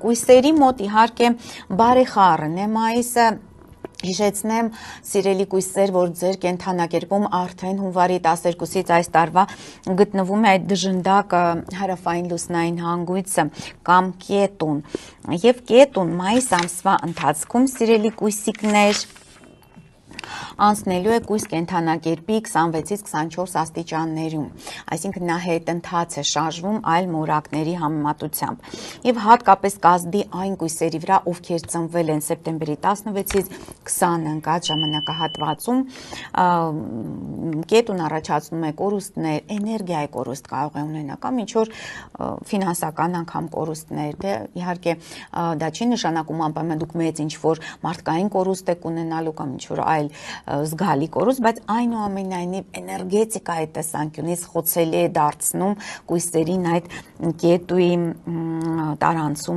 Կույսերի մոտ իհարկե բարեխառն է մայիսը, հիշեցնեմ սիրելի կույսեր, որ ձեր կենդանակերպում արդեն հունվարի 12-ից այս տարվա գտնվում է այդ դժնդակ հարավային լուսնային հանգույցը կամ կետուն, եւ կետուն մայիս ամսվա ընթացքում սիրելի կույսիկներ անցնելու է կույս կենդանակերպի 26-ից 24 աստիճաններում, այսինքն նա հետընթաց է շարժվում այլ մորակների համեմատությամբ եւ հատկապես կազդի այն կույսերի վրա, ովքեր ծնվել են սեպտեմբերի 16-ից 20 ընկած ժամանակահատվածում, կետուն առաջացնում է կորուստներ, էներգիայի կորուստ կարող է ունենալ կամ ինչ որ ֆինանսական անգամ կորուստներ, դե իհարկե դա չի նշանակում անպայման դուք մեծ ինչ որ մարդկային կորուստ եք ունենալու կամ ինչ որ այլ զգալի կորուստ, բայց այնուամենայնիվ էներգետիկայի տեսանկյունից խոցելի է դարձնում կույսերին այդ կետուի տարանցում